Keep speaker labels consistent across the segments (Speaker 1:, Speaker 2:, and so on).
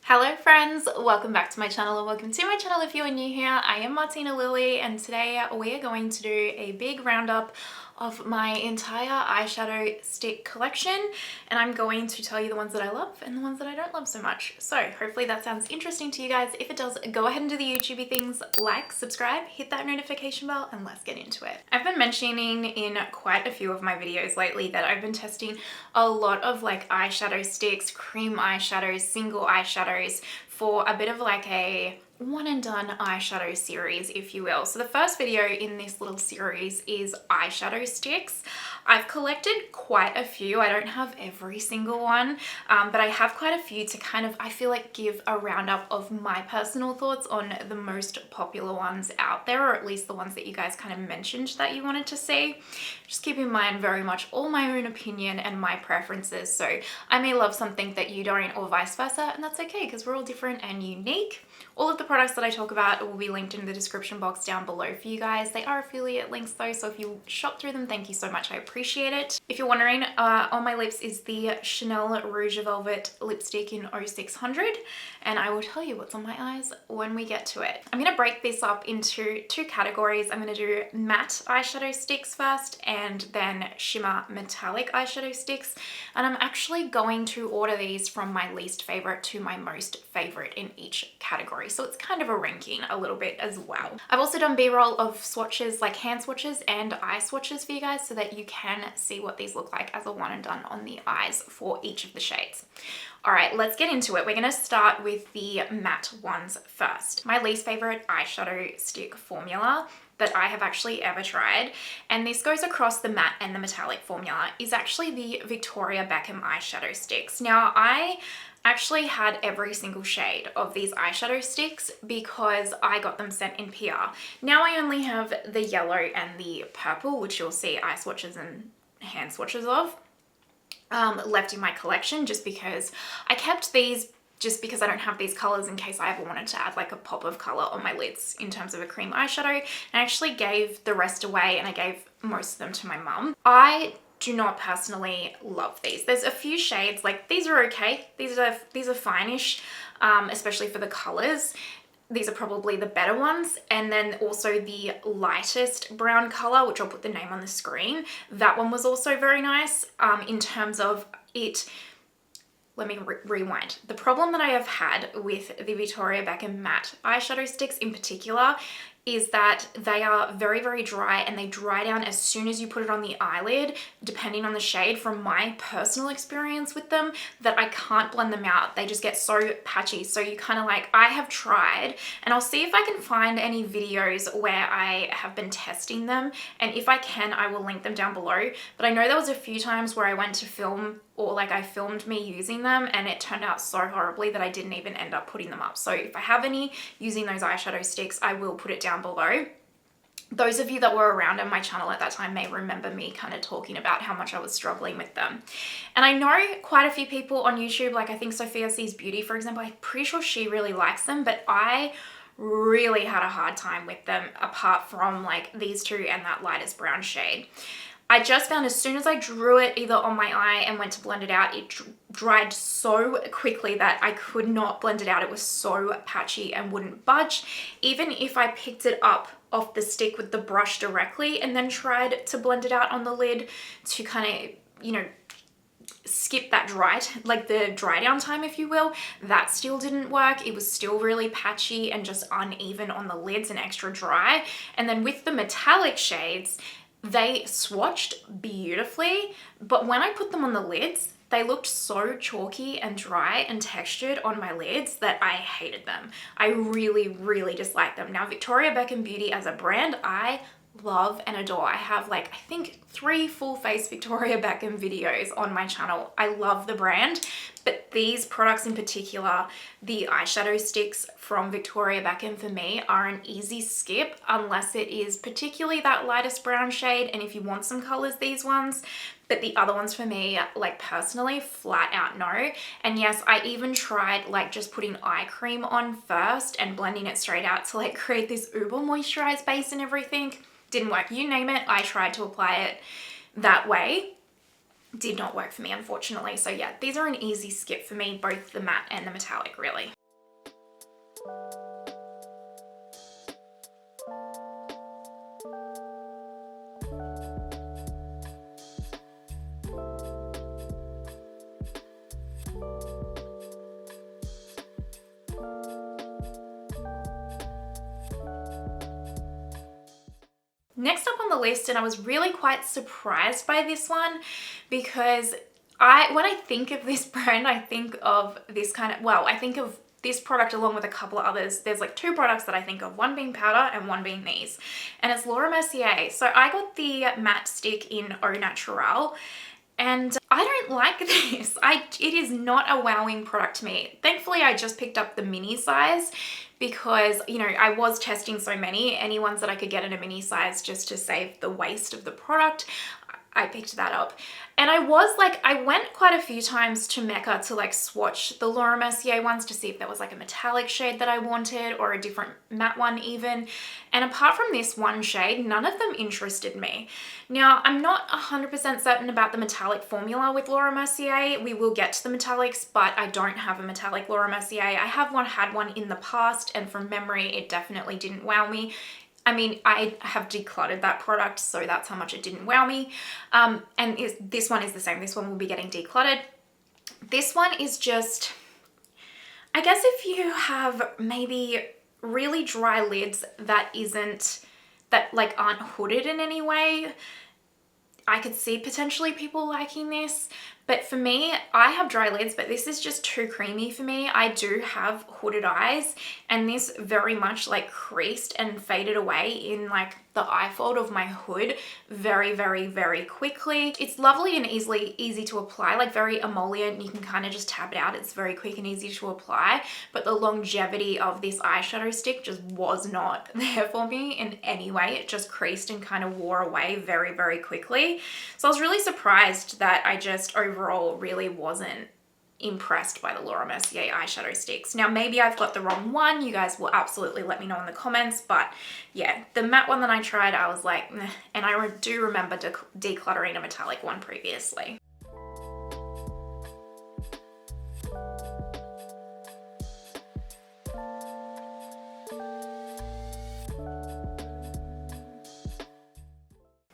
Speaker 1: Hello friends, welcome back to my channel, and welcome to my channel if you are new here. I am Martina Lily, and today we are going to do a big roundup of my entire eyeshadow stick collection, and I'm going to tell you the ones that I love and the ones that I don't love so much. So hopefully that sounds interesting to you guys. If it does, go ahead and do the YouTubey things, like, subscribe, hit that notification bell, and let's get into it. I've been mentioning in quite a few of my videos lately that I've been testing a lot of like eyeshadow sticks, cream eyeshadows, single eyeshadows for a bit of like a one and done eyeshadow series, if you will. So the first video in this little series is eyeshadow sticks. I've collected quite a few. I don't have every single one, but I have quite a few to kind of, I feel like, give a roundup of my personal thoughts on the most popular ones out there, or at least the ones that you guys kind of mentioned that you wanted to see. Just keep in mind very much all my own opinion and my preferences. So I may love something that you don't, or vice versa, and that's okay because we're all different and unique. All of the products that I talk about will be linked in the description box down below for you guys. They are affiliate links though, so if you shop through them, thank you so much. I appreciate it. If you're wondering, on my lips is the Chanel Rouge Velvet lipstick in 0600, and I will tell you what's on my eyes when we get to it. I'm going to break this up into two categories. I'm going to do matte eyeshadow sticks first, and then shimmer metallic eyeshadow sticks, and I'm actually going to order these from my least favorite to my most favorite in each category. So it's kind of a ranking a little bit as well. I've also done B-roll of swatches, like hand swatches and eye swatches for you guys, so that you can see what these look like as a one and done on the eyes for each of the shades. All right, let's get into it. We're gonna start with the matte ones first. My least favorite eyeshadow stick formula that I have actually ever tried, and this goes across the matte and the metallic formula, is actually the Victoria Beckham eyeshadow sticks. Now, I actually had every single shade of these eyeshadow sticks because I got them sent in PR. Now I only have the yellow and the purple, which you'll see eye swatches and hand swatches of, left in my collection, just because I kept these just because I don't have these colors in case I ever wanted to add like a pop of color on my lids in terms of a cream eyeshadow. And I actually gave the rest away, and I gave most of them to my mum. I do not personally love these. There's a few shades, like these are okay. These are fine-ish, especially for the colors. These are probably the better ones. And then also the lightest brown color, which I'll put the name on the screen. That one was also very nice in terms of it. Let me rewind. The problem that I have had with the Victoria Beckham matte eyeshadow sticks in particular is that they are very, very dry, and they dry down as soon as you put it on the eyelid, depending on the shade. From my personal experience with them, that I can't blend them out. They just get so patchy. So you kind of like, I have tried, and I'll see if I can find any videos where I have been testing them, and if I can, I will link them down below. But I know there was a few times where I went to film, or like I filmed me using them, and it turned out so horribly that I didn't even end up putting them up. So if I have any using those eyeshadow sticks, I will put it down below. Those of you that were around on my channel at that time may remember me kind of talking about how much I was struggling with them. And I know quite a few people on YouTube, like I think Sophia Sees Beauty, for example, I'm pretty sure she really likes them, but I really had a hard time with them, apart from like these two and that lightest brown shade. I just found as soon as I drew it either on my eye and went to blend it out, it dried so quickly that I could not blend it out. It was so patchy and wouldn't budge. Even if I picked it up off the stick with the brush directly and then tried to blend it out on the lid to kind of, you know, skip that like the dry down time, if you will, that still didn't work. It was still really patchy and just uneven on the lids and extra dry. And then with the metallic shades, they swatched beautifully, but when I put them on the lids, they looked so chalky and dry and textured on my lids that I hated them. I really, really disliked them. Now, Victoria Beckham Beauty as a brand, I love and adore. I have like, I think 3 full face Victoria Beckham videos on my channel. I love the brand, but these products in particular, the eyeshadow sticks from Victoria Beckham, for me are an easy skip unless it is particularly that lightest brown shade, and if you want some colors, these ones. But the other ones for me, like personally, flat out no. And yes, I even tried like just putting eye cream on first and blending it straight out to like create this uber moisturized base and everything. Didn't work. You name it, I tried to apply it that way. Did not work for me, unfortunately. So yeah, these are an easy skip for me, both the matte and the metallic, really. Next up on the list, and I was really quite surprised by this one because when I think of this brand, I think of this kind of, well, I think of this product along with a couple of others. There's like two products that I think of, one being powder and one being these. And it's Laura Mercier. So I got the matte stick in Au Naturel. And I don't like this. It is not a wowing product to me. Thankfully, I just picked up the mini size because, you know, I was testing so many. Any ones that I could get in a mini size just to save the waste of the product, I picked that up. And I went quite a few times to Mecca to like swatch the Laura Mercier ones to see if there was like a metallic shade that I wanted or a different matte one even. And apart from this one shade, none of them interested me. Now, I'm not 100% certain about the metallic formula with Laura Mercier. We will get to the metallics, but I don't have a metallic Laura Mercier. I had one in the past, and from memory, it definitely didn't wow me. I mean, I have decluttered that product, so that's how much it didn't wow me. And this one is the same. This one will be getting decluttered. This one is just, I guess if you have maybe really dry lids that aren't hooded in any way, I could see potentially people liking this. But for me, I have dry lids, but this is just too creamy for me. I do have hooded eyes, and this very much like creased and faded away in like the eye fold of my hood very, very, very quickly. It's lovely and easy to apply, like very emollient. You can kind of just tap it out. It's very quick and easy to apply, but the longevity of this eyeshadow stick just was not there for me in any way. It just creased and kind of wore away very, very quickly. So I was really surprised that I just overall really wasn't impressed by the Laura Mercier eyeshadow sticks. Now, maybe I've got the wrong one. You guys will absolutely let me know in the comments, but yeah, the matte one that I tried, I was like, meh. And I do remember decluttering a metallic one previously.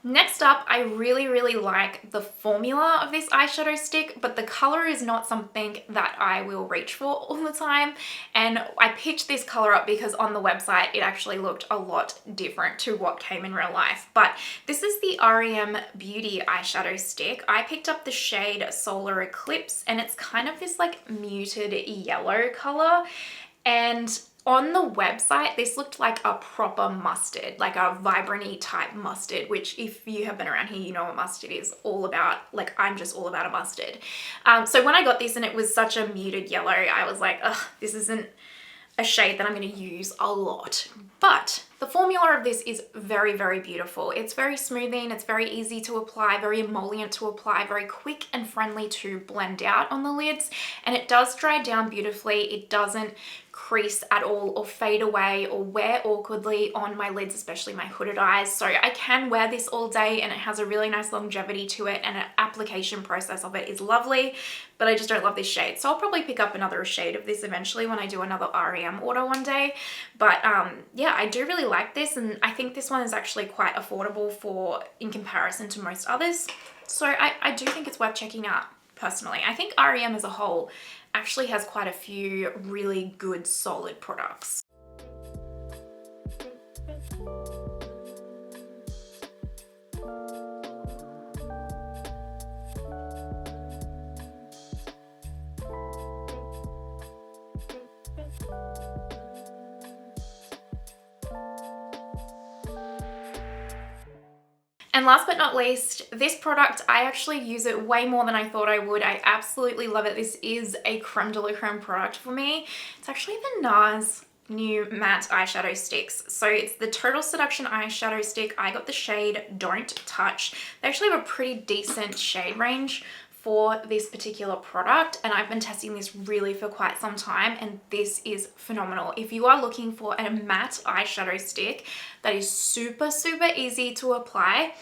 Speaker 1: Next up, I really, really like the formula of this eyeshadow stick, but the color is not something that I will reach for all the time. And I picked this color up because on the website, it actually looked a lot different to what came in real life. But this is the REM Beauty eyeshadow stick. I picked up the shade Solar Eclipse, and it's kind of this like muted yellow color. And on the website, this looked like a proper mustard, like a vibrant-y type mustard, which if you have been around here, you know what mustard is all about. Like, I'm just all about a mustard. So when I got this and it was such a muted yellow, I was like, ugh, this isn't a shade that I'm going to use a lot. But the formula of this is very, very beautiful. It's very smoothing, it's very easy to apply, very emollient to apply, very quick and friendly to blend out on the lids, and it does dry down beautifully. It doesn't crease at all or fade away or wear awkwardly on my lids, especially my hooded eyes. So I can wear this all day, and it has a really nice longevity to it, and an application process of it is lovely, but I just don't love this shade. So I'll probably pick up another shade of this eventually when I do another REM order one day. But yeah, I do really like this, and I think this one is actually quite affordable in comparison to most others. So I do think it's worth checking out personally. I think REM as a whole actually has quite a few really good solid products. And last but not least, this product, I actually use it way more than I thought I would. I absolutely love it. This is a creme de la creme product for me. It's actually the NARS new matte eyeshadow sticks. So it's the Total Seduction eyeshadow stick. I got the shade Don't Touch. They actually have a pretty decent shade range for this particular product, and I've been testing this really for quite some time, and this is phenomenal. If you are looking for a matte eyeshadow stick that is super, super easy to apply,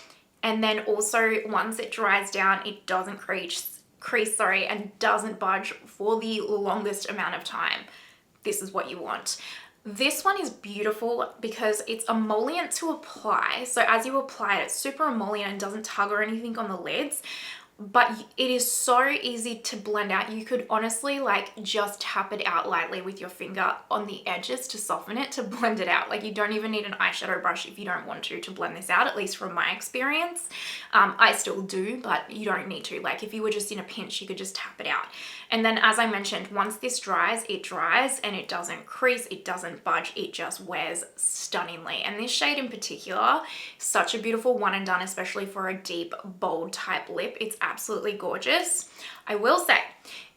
Speaker 1: and then also once it dries down, it doesn't crease, and doesn't budge for the longest amount of time, this is what you want. This one is beautiful because it's emollient to apply. So as you apply it, it's super emollient and doesn't tug or anything on the lids. but it is so easy to blend out. You could honestly like just tap it out lightly with your finger on the edges to soften it, to blend it out. Like you don't even need an eyeshadow brush if you don't want to blend this out, at least from my experience. I still do, but you don't need to. Like if you were just in a pinch, you could just tap it out. And then as I mentioned, once this dries, it dries and it doesn't crease, it doesn't budge, it just wears stunningly. And this shade in particular, such a beautiful one and done, especially for a deep, bold type lip. It's absolutely gorgeous. I will say,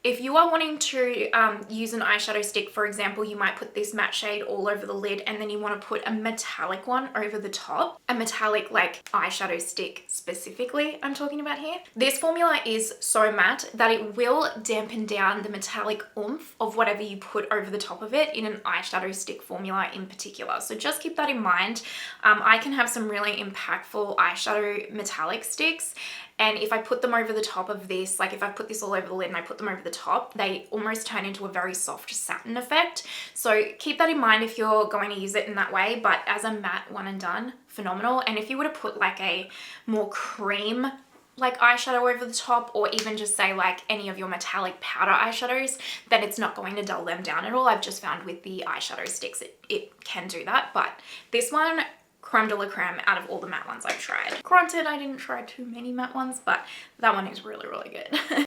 Speaker 1: if you are wanting to use an eyeshadow stick, for example, you might put this matte shade all over the lid and then you want to put a metallic one over the top. A metallic like eyeshadow stick specifically I'm talking about here. This formula is so matte that it will dampen down the metallic oomph of whatever you put over the top of it in an eyeshadow stick formula in particular. So just keep that in mind. I can have some really impactful eyeshadow metallic sticks, and if I put them over the top of this, like if I put this all over the lid and I put them over the top, they almost turn into a very soft satin effect. So keep that in mind if you're going to use it in that way. But as a matte one and done, phenomenal. And if you were to put like a more cream like eyeshadow over the top, or even just say like any of your metallic powder eyeshadows, then it's not going to dull them down at all. I've just found with the eyeshadow sticks, it can do that. But this one, creme de la creme out of all the matte ones I've tried. Granted, I didn't try too many matte ones, but that one is really, really good.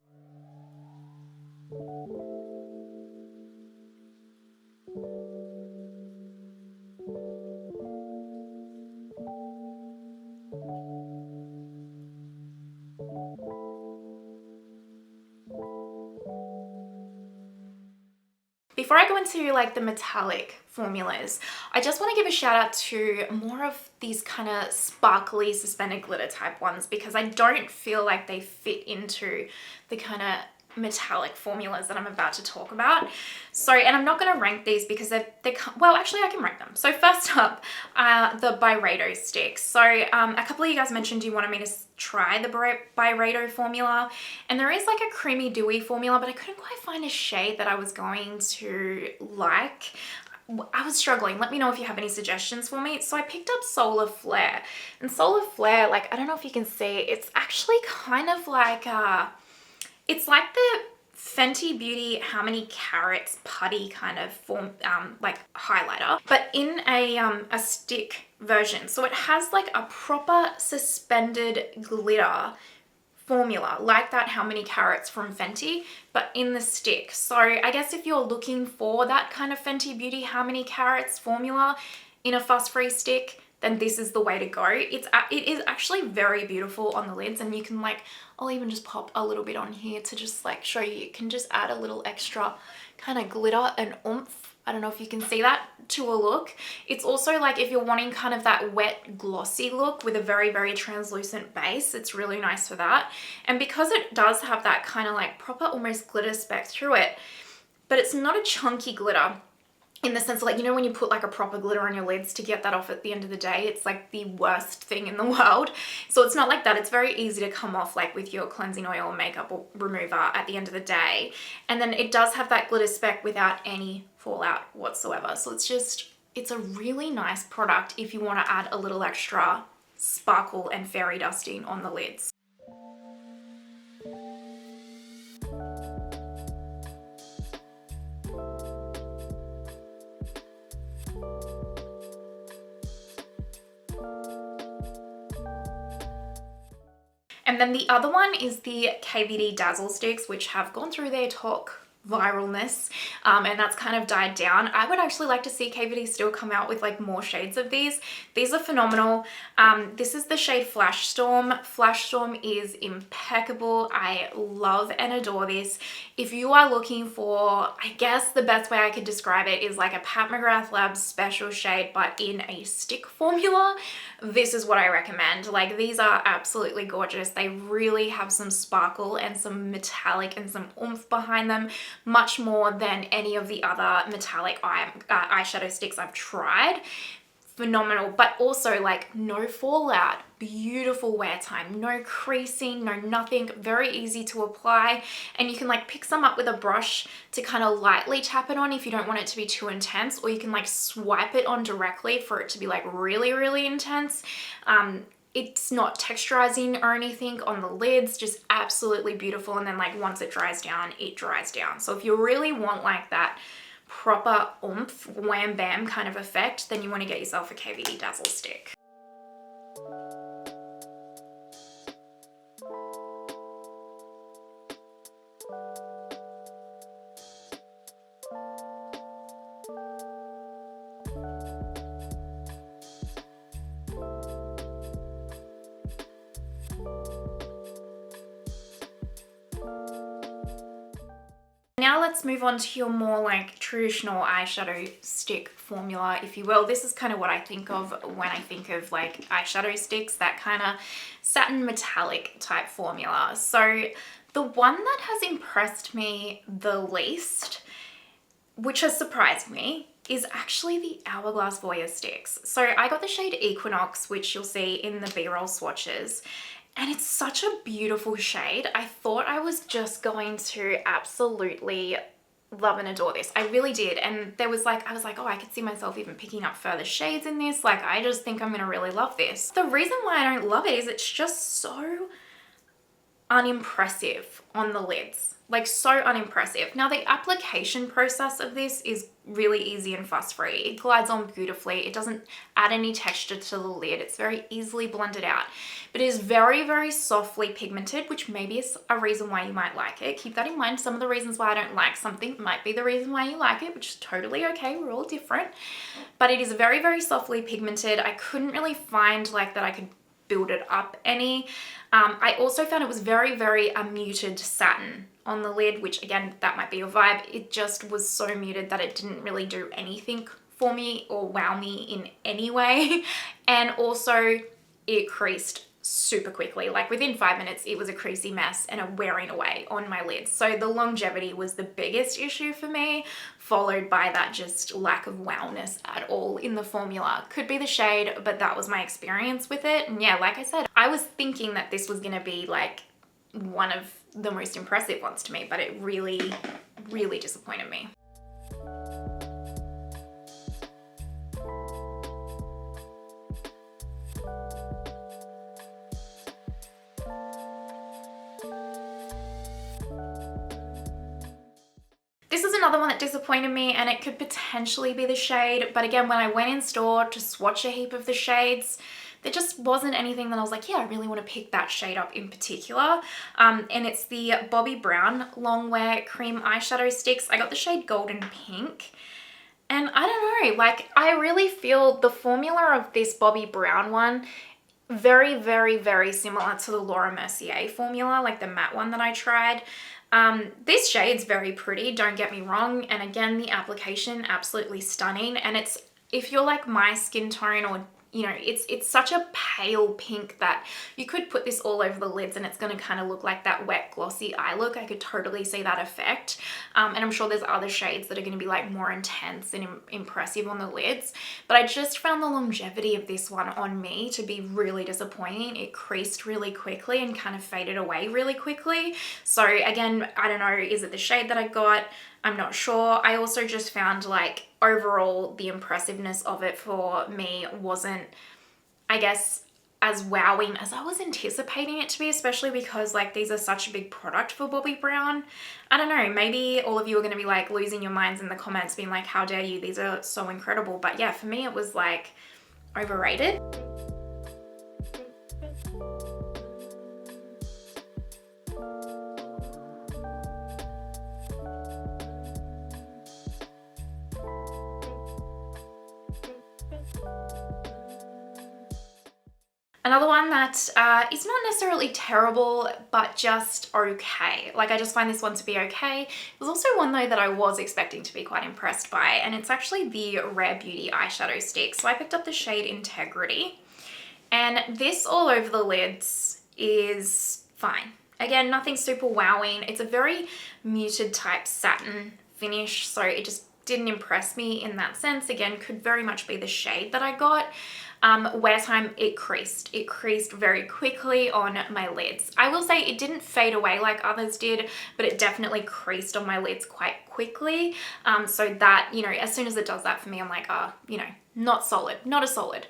Speaker 1: Before I go into like the metallic formulas, I just want to give a shout out to more of these kind of sparkly suspended glitter type ones, because I don't feel like they fit into the kind of metallic formulas that I'm about to talk about. So, and I'm not going to rank these because they're well, actually I can rank them. So first up, the BYREDO sticks. So a couple of you guys mentioned you wanted me to try the BYREDO formula, and there is like a creamy dewy formula, but I couldn't quite find a shade that I was going to like. I was struggling. Let me know if you have any suggestions for me. So I picked up Solar Flare, and Solar Flare, like, I don't know if you can see, it's actually kind of like it's like the Fenty Beauty How Many Carats putty kind of form, like highlighter, but in a stick version. So it has like a proper suspended glitter formula, like that How Many Carats from Fenty, but in the stick. So I guess if you're looking for that kind of Fenty Beauty How Many Carats formula in a fuss-free stick, then this is the way to go. It is actually very beautiful on the lids, and you can like, I'll even just pop a little bit on here to just like show you, you can just add a little extra kind of glitter and oomph. I don't know if you can see that, to a look. It's also like if you're wanting kind of that wet glossy look with a very, very translucent base, it's really nice for that. And because it does have that kind of like proper almost glitter speck through it, but it's not a chunky glitter, in the sense of like, you know, when you put like a proper glitter on your lids, to get that off at the end of the day, it's like the worst thing in the world. So it's not like that. It's very easy to come off like with your cleansing oil or makeup or remover at the end of the day. And then it does have that glitter speck without any fallout whatsoever. So it's a really nice product if you want to add a little extra sparkle and fairy dusting on the lids. And then the other one is the KVD Dazzle sticks, which have gone through their talk viralness, and that's kind of died down. I would actually like to see KVD still come out with like more shades of these. These are phenomenal. This is the shade Flash Storm. Flash Storm is impeccable. I love and adore this. If you are looking for, I guess the best way I could describe it is like a Pat McGrath Labs special shade, but in a stick formula, this is what I recommend. Like, these are absolutely gorgeous. They really have some sparkle and some metallic and some oomph behind them, much more than any of the other metallic eyeshadow sticks I've tried. Phenomenal, but also like no fallout, beautiful wear time, no creasing, no nothing, very easy to apply. And you can like pick some up with a brush to kind of lightly tap it on if you don't want it to be too intense, or you can like swipe it on directly for it to be like really, really intense. it's not texturizing or anything on the lids, just absolutely beautiful. And then like once it dries down, it dries down. So if you really want like that proper oomph, wham bam kind of effect, then you want to get yourself a KVD Dazzle stick. Now let's move on to your more like traditional eyeshadow stick formula, if you will. This is kind of what I think of when I think of like eyeshadow sticks, that kind of satin metallic type formula. So the one that has impressed me the least, which has surprised me, is actually the Hourglass Voyeur sticks. So I got the shade Equinox, which you'll see in the B-roll swatches. And it's such a beautiful shade. I thought I was just going to absolutely love and adore this. I really did. And I was like, oh, I could see myself even picking up further shades in this. Like, I just think I'm gonna really love this. The reason why I don't love it is it's just so unimpressive on the lids. Like, so unimpressive. Now, the application process of this is really easy and fuss-free. It glides on beautifully. It doesn't add any texture to the lid. It's very easily blended out. But it is very, very softly pigmented, which maybe is a reason why you might like it. Keep that in mind. Some of the reasons why I don't like something might be the reason why you like it, which is totally okay. We're all different. But it is very, very softly pigmented. I couldn't really find like that I could build it up any. I also found it was very, very muted satin on the lid, which again, that might be your vibe. It just was so muted that it didn't really do anything for me or wow me in any way. And also it creased super quickly. Like within 5 minutes, it was a creasy mess and a wearing away on my lids. So the longevity was the biggest issue for me, followed by that just lack of wowness at all in the formula. Could be the shade, but that was my experience with it. And yeah, like I said, I was thinking that this was gonna be like one of the most impressive ones to me, but it really, really disappointed me. This is another one that disappointed me, and it could potentially be the shade, but again, when I went in store to swatch a heap of the shades, there just wasn't anything that I was like, yeah, I really want to pick that shade up in particular. And it's the Bobbi Brown Longwear Cream Eyeshadow Sticks. I got the shade Golden Pink. And I don't know, like, I really feel the formula of this Bobbi Brown one very, very, very similar to the Laura Mercier formula, like the matte one that I tried. This shade's very pretty, don't get me wrong. And again, the application, absolutely stunning. And it's, if you're like my skin tone, or you know, it's such a pale pink that you could put this all over the lids and it's going to kind of look like that wet glossy eye look. I could totally see that effect. And I'm sure there's other shades that are going to be like more intense and impressive on the lids. But I just found the longevity of this one on me to be really disappointing. It creased really quickly and kind of faded away really quickly. So again, I don't know, is it the shade that I got? I'm not sure. I also just found like overall the impressiveness of it for me wasn't, I guess, as wowing as I was anticipating it to be, especially because like these are such a big product for Bobbi Brown. I don't know, maybe all of you are going to be like losing your minds in the comments being like, how dare you, these are so incredible. But yeah, for me it was like overrated. Another one that is not necessarily terrible, but just okay. Like, I just find this one to be okay. It was also one though that I was expecting to be quite impressed by, and it's actually the Rare Beauty eyeshadow stick. So I picked up the shade Integrity, and this all over the lids is fine. Again, nothing super wowing. It's a very muted type satin finish, so it just didn't impress me in that sense. Again, could very much be the shade that I got. Wear time, it creased. It creased very quickly on my lids. I will say it didn't fade away like others did, but it definitely creased on my lids quite quickly. So that, you know, as soon as it does that for me, I'm like, you know, not solid, not a solid.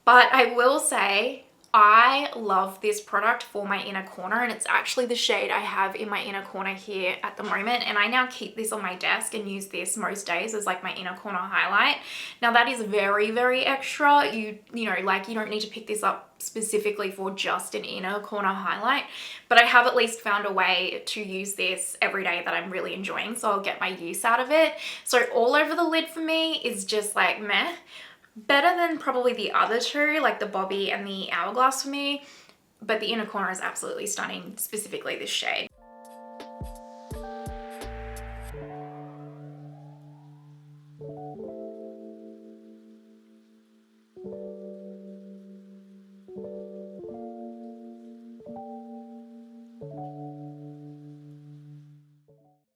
Speaker 1: But I will say, I love this product for my inner corner, and it's actually the shade I have in my inner corner here at the moment, and I now keep this on my desk and use this most days as like my inner corner highlight. Now that is very, very extra. You know, like you don't need to pick this up specifically for just an inner corner highlight, but I have at least found a way to use this every day that I'm really enjoying, so I'll get my use out of it. So all over the lid for me is just like meh. Better than probably the other two, like the Bobby and the Hourglass for me, but the inner corner is absolutely stunning, specifically this shade.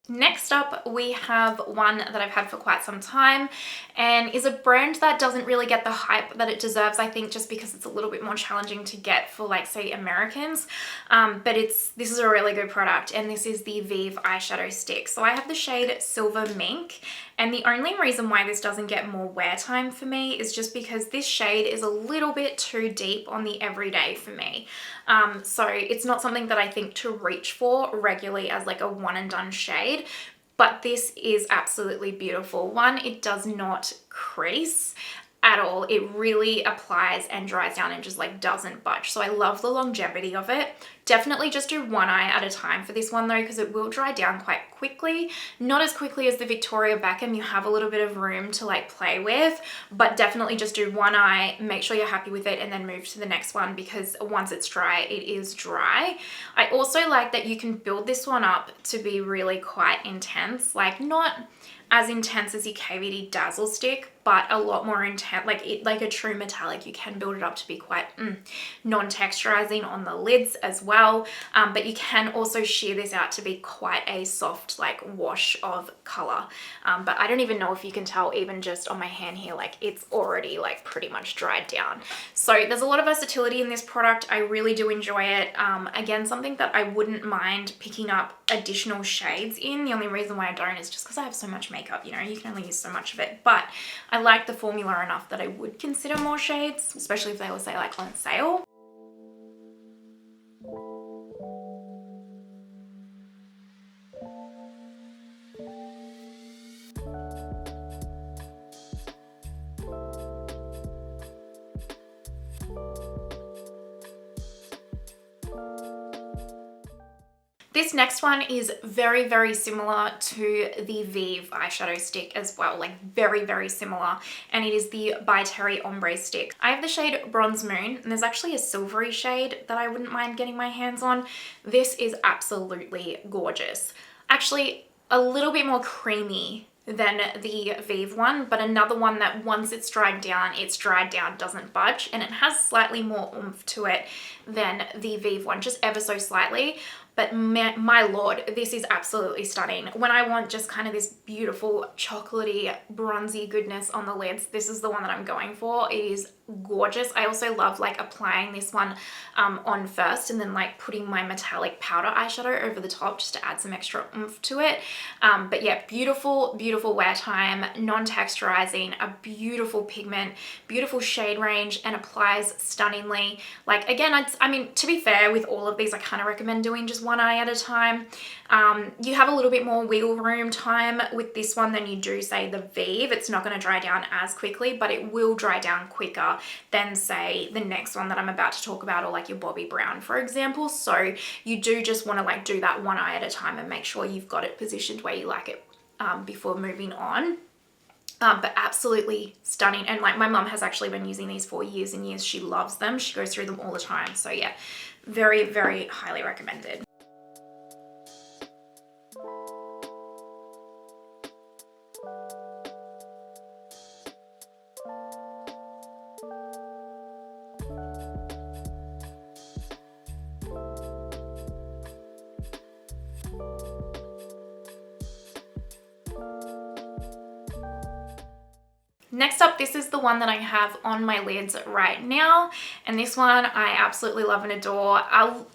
Speaker 1: Next up, we have one that I've had for quite some time and is a brand that doesn't really get the hype that it deserves, I think, just because it's a little bit more challenging to get for, like, say, Americans. But this is a really good product, and this is the VBB eyeshadow stick. So I have the shade Silver Mink, and the only reason why this doesn't get more wear time for me is just because this shade is a little bit too deep on the everyday for me. So it's not something that I think to reach for regularly as like a one and done shade, but this is absolutely beautiful. One, it does not crease at all. It really applies and dries down and just like doesn't budge. So I love the longevity of it. Definitely just do one eye at a time for this one though, because it will dry down quite quickly. Not as quickly as the Victoria Beckham. You have a little bit of room to like play with, but definitely just do one eye, make sure you're happy with it, and then move to the next one, because once it's dry, it is dry. I also like that you can build this one up to be really quite intense, like not as intense as your KVD Dazzle stick, but a lot more intense, like a true metallic. You can build it up to be quite non-texturizing on the lids as well, but you can also sheer this out to be quite a soft like wash of color. But I don't even know if you can tell, even just on my hand here, like it's already like pretty much dried down. So there's a lot of versatility in this product. I really do enjoy it. Again, something that I wouldn't mind picking up additional shades in. The only reason why I don't is just because I have so much makeup, you know, you can only use so much of it, but I like the formula enough that I would consider more shades, especially if they were, say, like on sale. This next one is very, very similar to the VBB eyeshadow stick as well, like very, very similar, and it is the By Terry Ombre stick. I have the shade Bronze Moon, and there's actually a silvery shade that I wouldn't mind getting my hands on. This is absolutely gorgeous. Actually, a little bit more creamy than the VBB one, but another one that once it's dried down, doesn't budge, and it has slightly more oomph to it than the VBB one, just ever so slightly. But my lord, this is absolutely stunning. When I want just kind of this beautiful chocolatey, bronzy goodness on the lids, this is the one that I'm going for. It is gorgeous. I also love like applying this one on first and then like putting my metallic powder eyeshadow over the top just to add some extra oomph to it. But yeah, beautiful, beautiful wear time, non-texturizing, a beautiful pigment, beautiful shade range, and applies stunningly. Like again, I mean, to be fair, with all of these, I kind of recommend doing just one eye at a time. You have a little bit more wiggle room time with this one than you do, say, the VBB. It's not going to dry down as quickly, but it will dry down quicker than, say, the next one that I'm about to talk about, or like your Bobbi Brown, for example. So you do just want to like do that one eye at a time and make sure you've got it positioned where you like it before moving on. But absolutely stunning. And like my mum has actually been using these for years and years. She loves them. She goes through them all the time. So yeah, very, very highly recommended. Next up, this is the one that I have on my lids right now, and this one I absolutely love and adore.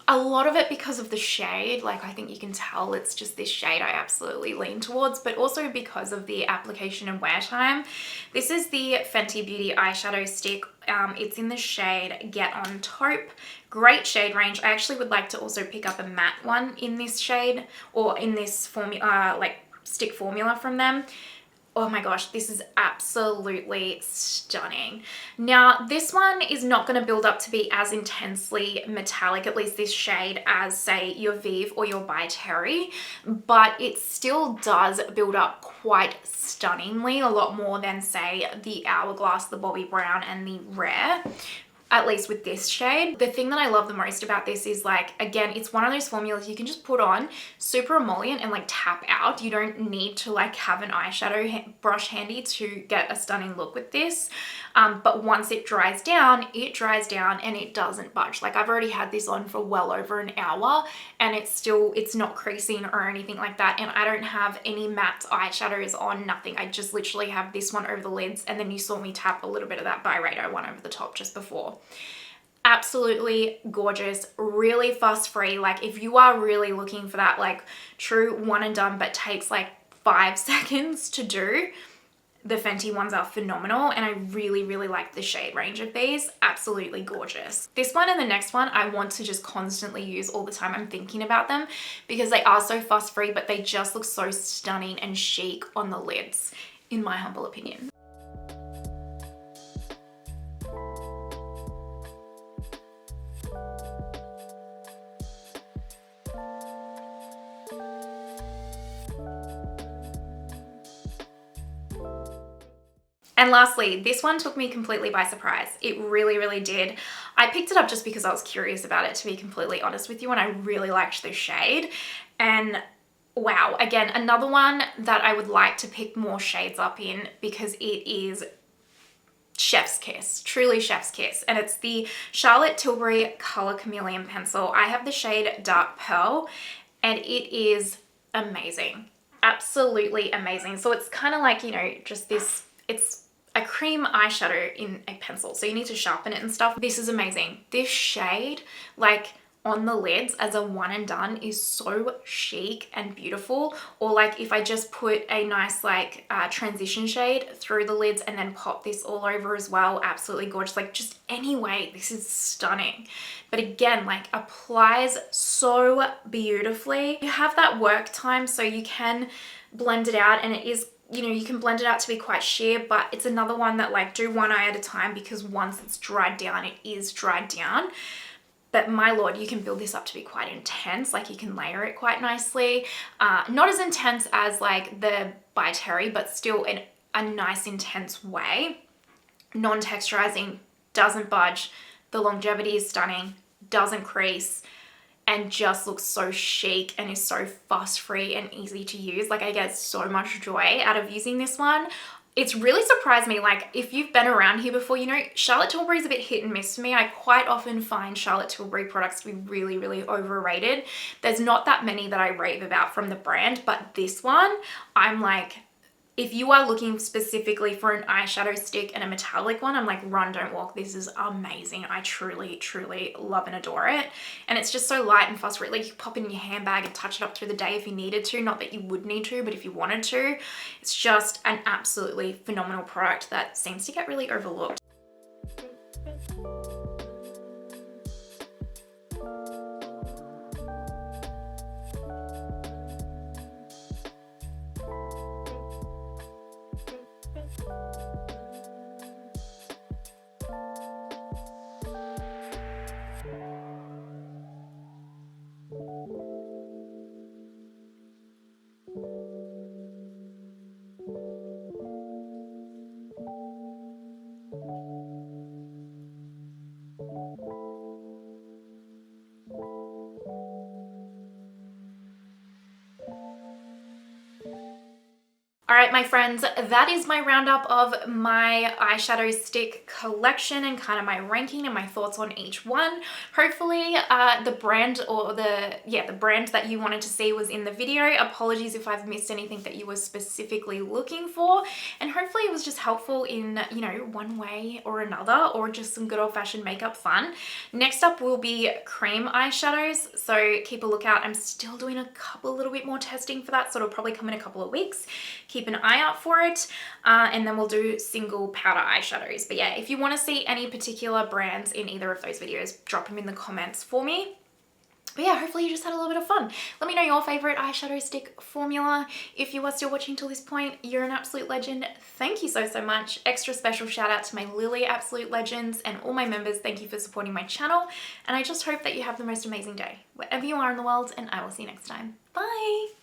Speaker 1: A lot of it because of the shade, like I think you can tell it's just this shade I absolutely lean towards, but also because of the application and wear time. This is the Fenty Beauty eyeshadow stick. It's in the shade Get On Taupe. Great shade range. I actually would like to also pick up a matte one in this shade, or in this formula, like stick formula from them. Oh my gosh, this is absolutely stunning. Now, this one is not going to build up to be as intensely metallic, at least this shade, as say your Vive or your By Terry, but it still does build up quite stunningly, a lot more than say the Hourglass, the Bobbi Brown and the Rare. At least with this shade. The thing that I love the most about this is, like, again, it's one of those formulas you can just put on, super emollient, and like tap out. You don't need to like have an eyeshadow brush handy to get a stunning look with this. But once it dries down and it doesn't budge. Like, I've already had this on for well over an hour and it's not creasing or anything like that. And I don't have any matte eyeshadows on, nothing. I just literally have this one over the lids, and then you saw me tap a little bit of that BYREDO one over the top just before. Absolutely gorgeous, really fuss free. Like, if you are really looking for that like true one and done but takes like 5 seconds to do, the Fenty ones are phenomenal, and I really like the shade range of these. Absolutely gorgeous. This one and the next one I want to just constantly use all the time. I'm thinking about them because they are so fuss free, but they just look so stunning and chic on the lids, in my humble opinion. And lastly, this one took me completely by surprise. It really did. I picked it up just because I was curious about it, to be completely honest with you, and I really liked the shade. And wow, again, another one that I would like to pick more shades up in because it is chef's kiss, truly chef's kiss. And it's the Charlotte Tilbury Color Chameleon pencil. I have the shade Dark Pearl, and it is amazing. Absolutely amazing. So it's kind of like, you know, just this, it's a cream eyeshadow in a pencil, so you need to sharpen it and stuff. This is amazing. This shade, like on the lids as a one and done, is so chic and beautiful. Or like if I just put a nice like transition shade through the lids and then pop this all over as well, absolutely gorgeous. Like, just anyway, this is stunning. But again, like, applies so beautifully. You have that work time, so you can blend it out, and it is, you know, you can blend it out to be quite sheer, but it's another one that, like, do one eye at a time, because once it's dried down, it is dried down. But my lord, you can build this up to be quite intense. Like, you can layer it quite nicely. Not as intense as like the By Terry, but still in a nice intense way. Non-texturizing, doesn't budge. The longevity is stunning, doesn't crease, and just looks so chic and is so fuss free and easy to use. Like, I get so much joy out of using this one. It's really surprised me. Like, if you've been around here before, you know, Charlotte Tilbury is a bit hit and miss for me. I quite often find Charlotte Tilbury products to be really overrated. There's not that many that I rave about from the brand, but this one, I'm like, if you are looking specifically for an eyeshadow stick and a metallic one, I'm like, run, don't walk. This is amazing. I truly love and adore it. And it's just so light and fuss free. Like, you pop it in your handbag and touch it up through the day if you needed to. Not that you would need to, but if you wanted to. It's just an absolutely phenomenal product that seems to get really overlooked. All right, my friends, that is my roundup of my eyeshadow stick collection and kind of my ranking and my thoughts on each one. Hopefully the brand or the brand that you wanted to see was in the video. Apologies if I've missed anything that you were specifically looking for, and hopefully it was just helpful in, you know, one way or another, or just some good old-fashioned makeup fun. Next up will be cream eyeshadows, so keep a lookout. I'm still doing a little bit more testing for that, so it'll probably come in a couple of weeks. Keep an eye out for it, and then we'll do single powder eyeshadows. But yeah, if you want to see any particular brands in either of those videos, drop them in the comments for me. But yeah, hopefully you just had a little bit of fun. Let me know your favorite eyeshadow stick formula. If you are still watching till this point, you're an absolute legend. Thank you so much. Extra special shout out to my Lily absolute legends and all my members. Thank you for supporting my channel. And I just hope that you have the most amazing day wherever you are in the world, and I will see you next time. Bye.